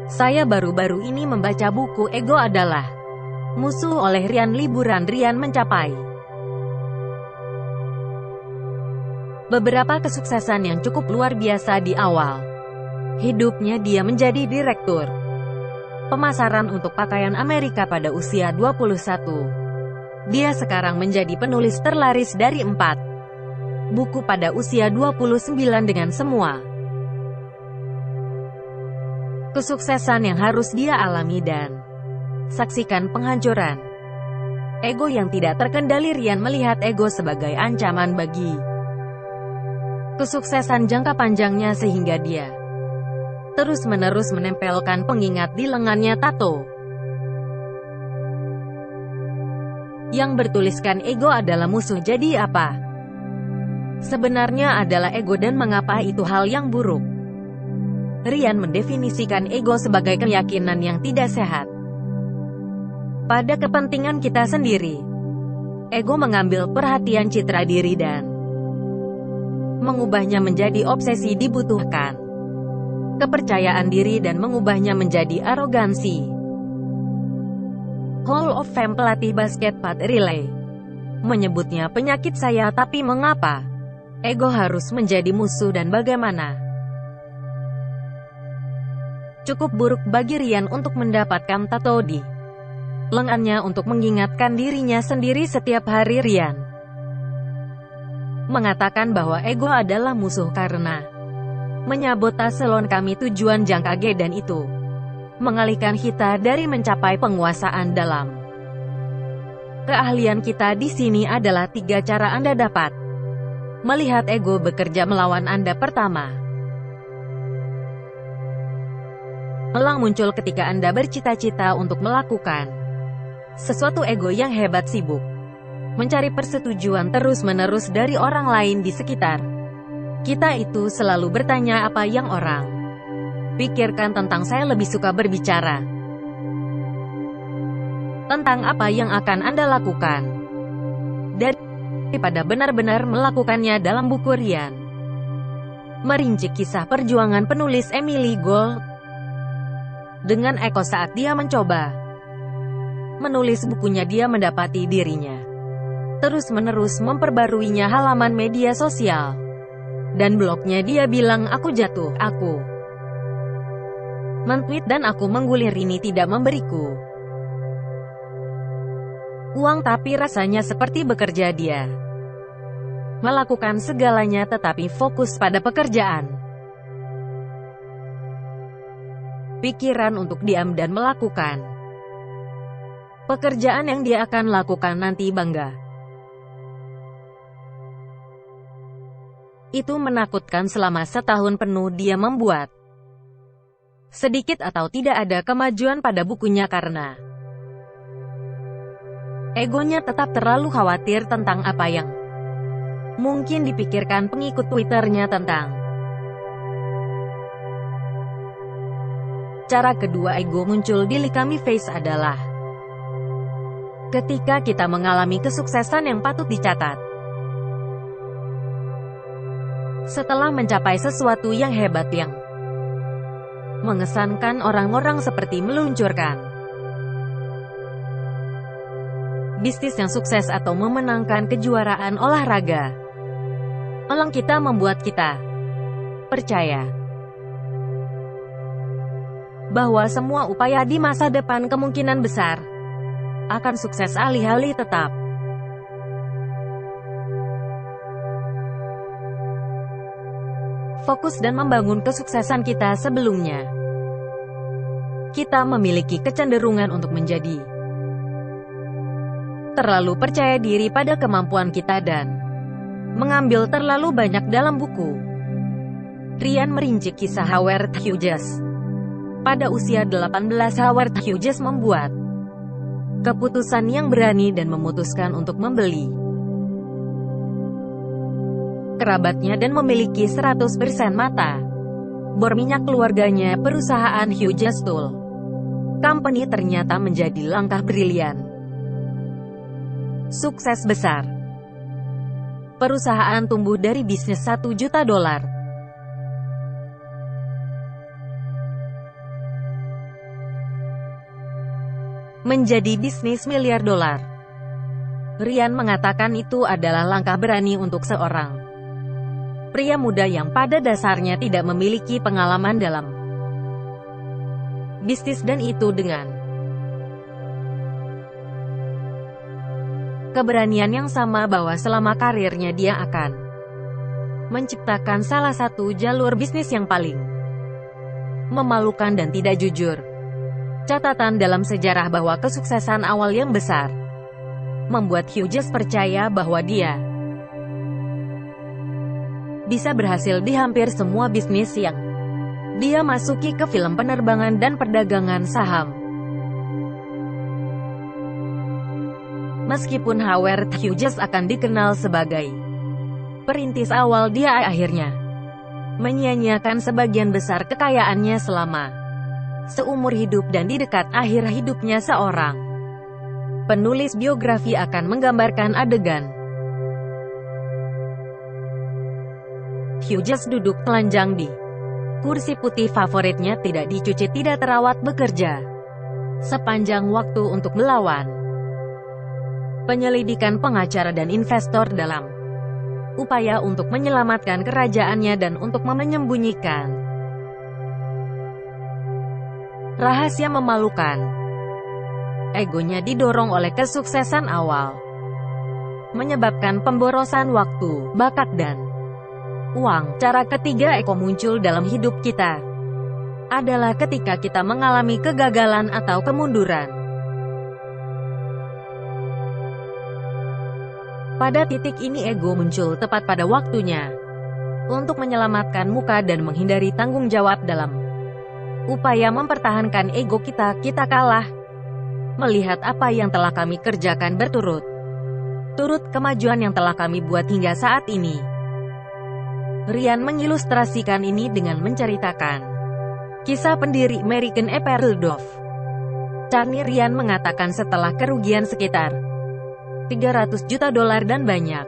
Saya baru-baru ini membaca buku Ego Adalah Musuh oleh Ryan Liburan. Ryan mencapai beberapa kesuksesan yang cukup luar biasa di awal hidupnya. Dia menjadi direktur pemasaran untuk pakaian Amerika pada usia 21. Dia sekarang menjadi penulis terlaris dari 4 buku pada usia 29 dengan semua kesuksesan yang harus dia alami dan saksikan penghancuran ego yang tidak terkendali. Ryan melihat ego sebagai ancaman bagi kesuksesan jangka panjangnya sehingga dia terus-menerus menempelkan pengingat di lengannya, tato yang bertuliskan ego adalah musuh. Jadi apa sebenarnya adalah ego dan mengapa itu hal yang buruk? Ryan mendefinisikan ego sebagai keyakinan yang tidak sehat pada kepentingan kita sendiri. Ego mengambil perhatian citra diri dan mengubahnya menjadi obsesi, dibutuhkan kepercayaan diri dan mengubahnya menjadi arogansi. Hall of Fame pelatih basket Pat Riley menyebutnya penyakit saya. Tapi mengapa ego harus menjadi musuh dan bagaimana cukup buruk bagi Ryan untuk mendapatkan tato di lengannya untuk mengingatkan dirinya sendiri setiap hari? Ryan mengatakan bahwa ego adalah musuh karena menyabotase kami tujuan jangka G dan itu mengalihkan kita dari mencapai penguasaan dalam keahlian kita. Di sini adalah 3 cara Anda dapat melihat ego bekerja melawan Anda. Pertama, elang muncul ketika Anda bercita-cita untuk melakukan sesuatu. Ego yang hebat sibuk mencari persetujuan terus-menerus dari orang lain di sekitar kita. Itu selalu bertanya apa yang orang pikirkan tentang saya. Lebih suka berbicara tentang apa yang akan Anda lakukan daripada benar-benar melakukannya. Dalam buku Ryan merinci kisah perjuangan penulis Emily Gold dengan ego saat dia mencoba menulis bukunya. Dia mendapati dirinya terus-menerus memperbaruinya halaman media sosial dan blognya. Dia bilang, aku jatuh, aku mentweet dan aku menggulir. Ini tidak memberiku uang tapi rasanya seperti bekerja. Dia melakukan segalanya tetapi fokus pada pekerjaan, pikiran untuk diam dan melakukan pekerjaan yang dia akan lakukan nanti. Bangga itu menakutkan. Selama setahun penuh dia membuat sedikit atau tidak ada kemajuan pada bukunya karena egonya tetap terlalu khawatir tentang apa yang mungkin dipikirkan pengikut Twitternya tentang. Cara kedua ego muncul di Likami Face adalah ketika kita mengalami kesuksesan yang patut dicatat. Setelah mencapai sesuatu yang hebat yang mengesankan orang-orang seperti meluncurkan bisnis yang sukses atau memenangkan kejuaraan olahraga, elang kita membuat kita percaya bahwa semua upaya di masa depan kemungkinan besar akan sukses. Alih-alih tetap fokus dan membangun kesuksesan kita sebelumnya, kita memiliki kecenderungan untuk menjadi terlalu percaya diri pada kemampuan kita dan mengambil terlalu banyak. Dalam buku Ryan merinci kisah Howard Hughes. Pada usia 18, Howard Hughes membuat keputusan yang berani dan memutuskan untuk membeli kerabatnya dan memiliki 100% mata bor minyak keluarganya. Perusahaan Hughes Tool Company ternyata menjadi langkah brilian, sukses besar. Perusahaan tumbuh dari bisnis $1 juta menjadi bisnis miliar dolar. Ryan mengatakan itu adalah langkah berani untuk seorang pria muda yang pada dasarnya tidak memiliki pengalaman dalam bisnis, dan itu dengan keberanian yang sama bahwa selama karirnya dia akan menciptakan salah satu jalur bisnis yang paling memalukan dan tidak jujur. Catatan dalam sejarah bahwa kesuksesan awal yang besar membuat Hughes percaya bahwa dia bisa berhasil di hampir semua bisnis yang dia masuki, ke film penerbangan dan perdagangan saham. Meskipun Howard Hughes akan dikenal sebagai perintis awal, dia akhirnya menyia-nyiakan sebagian besar kekayaannya selama seumur hidup, dan di dekat akhir hidupnya seorang penulis biografi akan menggambarkan adegan Hughes duduk telanjang di kursi putih favoritnya, tidak dicuci, tidak terawat, bekerja sepanjang waktu untuk melawan penyelidikan pengacara dan investor dalam upaya untuk menyelamatkan kerajaannya dan untuk menyembunyikan rahasia memalukan. Egonya didorong oleh kesuksesan awal, menyebabkan pemborosan waktu, bakat, dan uang. Cara ketiga ego muncul dalam hidup kita adalah ketika kita mengalami kegagalan atau kemunduran. Pada titik ini ego muncul tepat pada waktunya untuk menyelamatkan muka dan menghindari tanggung jawab. Dalam upaya mempertahankan ego kita kalah melihat apa yang telah kami kerjakan berturut-turut, kemajuan yang telah kami buat hingga saat ini. Ryan mengilustrasikan ini dengan menceritakan kisah pendiri American Apparel. Carney Ryan mengatakan setelah kerugian sekitar $300 juta dan banyak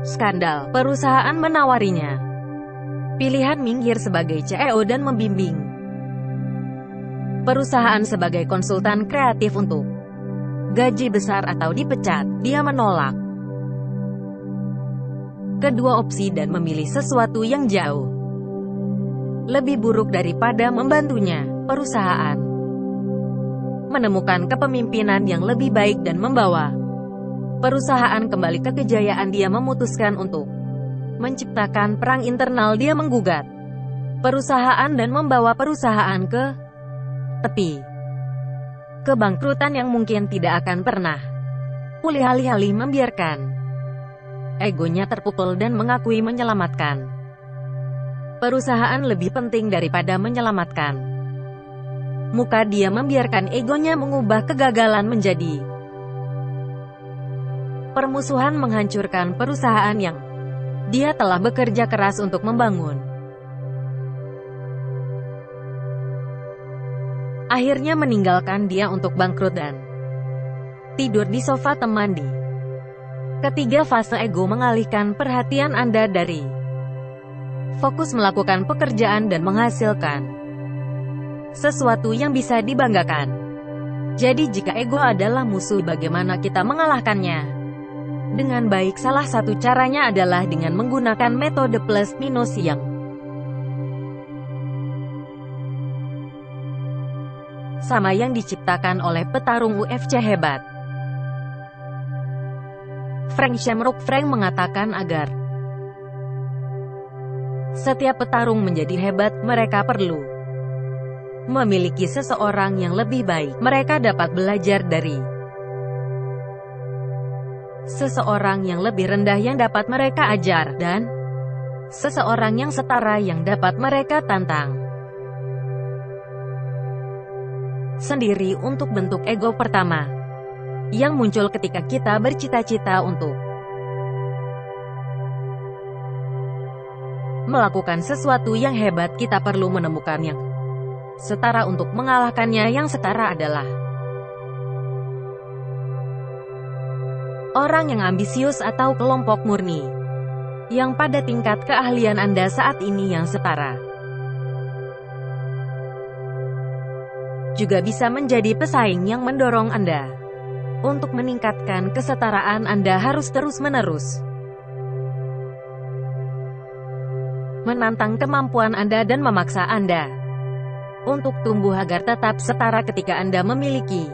skandal, perusahaan menawarinya pilihan minggir sebagai CEO dan membimbing perusahaan sebagai konsultan kreatif untuk gaji besar atau dipecat. Dia menolak kedua opsi dan memilih sesuatu yang jauh lebih buruk daripada membantunya. Perusahaan menemukan kepemimpinan yang lebih baik dan membawa perusahaan kembali ke kejayaan. Dia memutuskan untuk menciptakan perang internal. Dia menggugat perusahaan dan membawa perusahaan ke tepi kebangkrutan yang mungkin tidak akan pernah pulih, alih-alih membiarkan egonya terpukul dan mengakui menyelamatkan perusahaan lebih penting daripada menyelamatkan muka. Dia membiarkan egonya mengubah kegagalan menjadi permusuhan, menghancurkan perusahaan yang dia telah bekerja keras untuk membangun. Akhirnya meninggalkan dia untuk bangkrut dan tidur di sofa teman. Di ketiga fase, ego mengalihkan perhatian Anda dari fokus melakukan pekerjaan dan menghasilkan sesuatu yang bisa dibanggakan. Jadi jika ego adalah musuh, bagaimana kita mengalahkannya dengan baik? Salah satu caranya adalah dengan menggunakan metode plus minus yang sama yang diciptakan oleh petarung UFC hebat Frank Shamrock. Frank mengatakan agar setiap petarung menjadi hebat, mereka perlu memiliki seseorang yang lebih baik. Mereka dapat belajar dari seseorang yang lebih rendah yang dapat mereka ajar, dan seseorang yang setara yang dapat mereka tantang. Sendiri untuk bentuk ego pertama yang muncul ketika kita bercita-cita untuk melakukan sesuatu yang hebat. Kita perlu menemukan yang setara untuk mengalahkannya. Yang setara adalah orang yang ambisius atau kelompok murni yang pada tingkat keahlian Anda saat ini yang setara juga bisa menjadi pesaing yang mendorong Anda. Untuk meningkatkan kesetaraan Anda harus terus-menerus menantang kemampuan Anda dan memaksa Anda untuk tumbuh agar tetap setara ketika Anda memiliki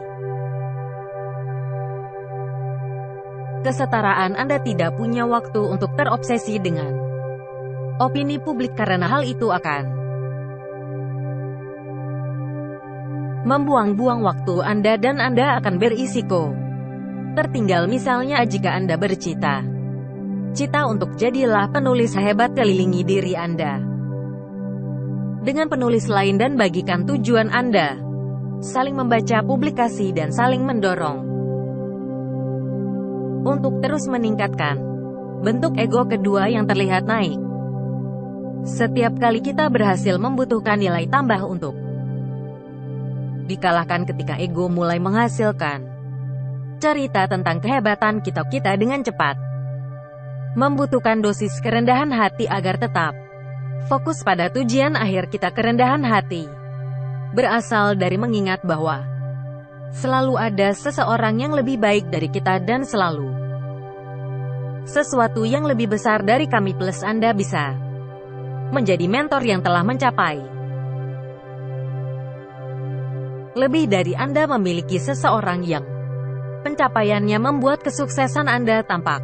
kesetaraan. Anda tidak punya waktu untuk terobsesi dengan opini publik karena hal itu akan membuang-buang waktu Anda dan Anda akan berisiko tertinggal. Misalnya jika Anda bercita-cita untuk jadilah penulis hebat, kelilingi diri Anda dengan penulis lain dan bagikan tujuan Anda. Saling membaca publikasi dan saling mendorong untuk terus meningkatkan bentuk ego kedua yang terlihat naik. Setiap kali kita berhasil membutuhkan nilai tambah untuk dikalahkan ketika ego mulai menghasilkan cerita tentang kehebatan kita dengan cepat. Membutuhkan dosis kerendahan hati agar tetap fokus pada tujuan akhir kita. Kerendahan hati berasal dari mengingat bahwa selalu ada seseorang yang lebih baik dari kita dan selalu sesuatu yang lebih besar dari kami. Plus Anda bisa menjadi mentor yang telah mencapai lebih dari Anda, memiliki seseorang yang pencapaiannya membuat kesuksesan Anda tampak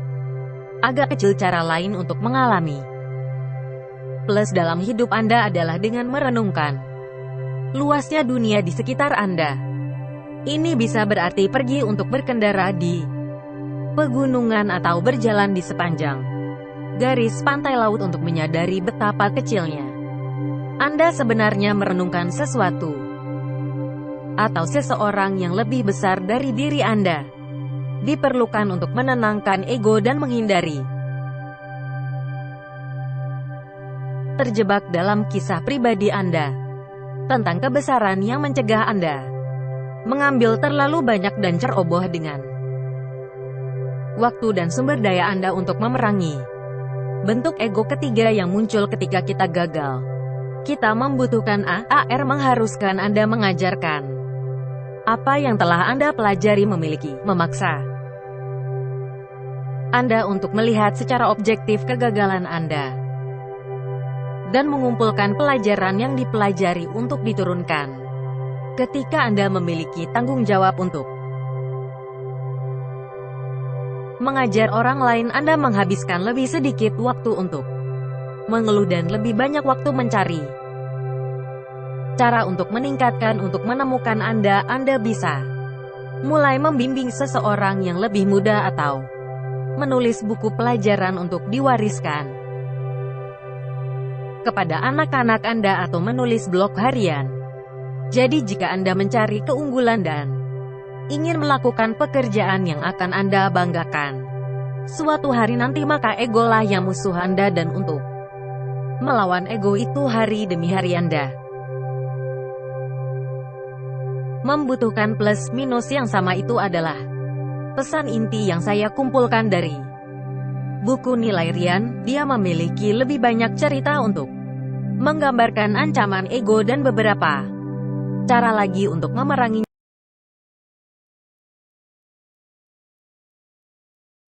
agak kecil. Cara lain untuk mengalami plus dalam hidup Anda adalah dengan merenungkan luasnya dunia di sekitar Anda. Ini bisa berarti pergi untuk berkendara di pegunungan atau berjalan di sepanjang garis pantai laut untuk menyadari betapa kecilnya Anda sebenarnya. Merenungkan sesuatu atau seseorang yang lebih besar dari diri Anda diperlukan untuk menenangkan ego dan menghindari terjebak dalam kisah pribadi Anda tentang kebesaran yang mencegah Anda mengambil terlalu banyak dan ceroboh dengan waktu dan sumber daya Anda untuk memerangi bentuk ego ketiga yang muncul ketika kita gagal. Kita membutuhkan mengharuskan Anda mengajarkan apa yang telah Anda pelajari, memaksa Anda untuk melihat secara objektif kegagalan Anda dan mengumpulkan pelajaran yang dipelajari untuk diturunkan. Ketika Anda memiliki tanggung jawab untuk mengajar orang lain, Anda menghabiskan lebih sedikit waktu untuk mengeluh dan lebih banyak waktu mencari cara untuk meningkatkan. Untuk menemukan Anda bisa mulai membimbing seseorang yang lebih muda atau menulis buku pelajaran untuk diwariskan kepada anak-anak Anda atau menulis blog harian. Jadi jika Anda mencari keunggulan dan ingin melakukan pekerjaan yang akan Anda banggakan suatu hari nanti, maka egolah yang musuh Anda, dan untuk melawan ego itu hari demi hari Anda membutuhkan plus minus yang sama. Itu adalah pesan inti yang saya kumpulkan dari buku Nilai Rian. Dia memiliki lebih banyak cerita untuk menggambarkan ancaman ego dan beberapa cara lagi untuk memerangi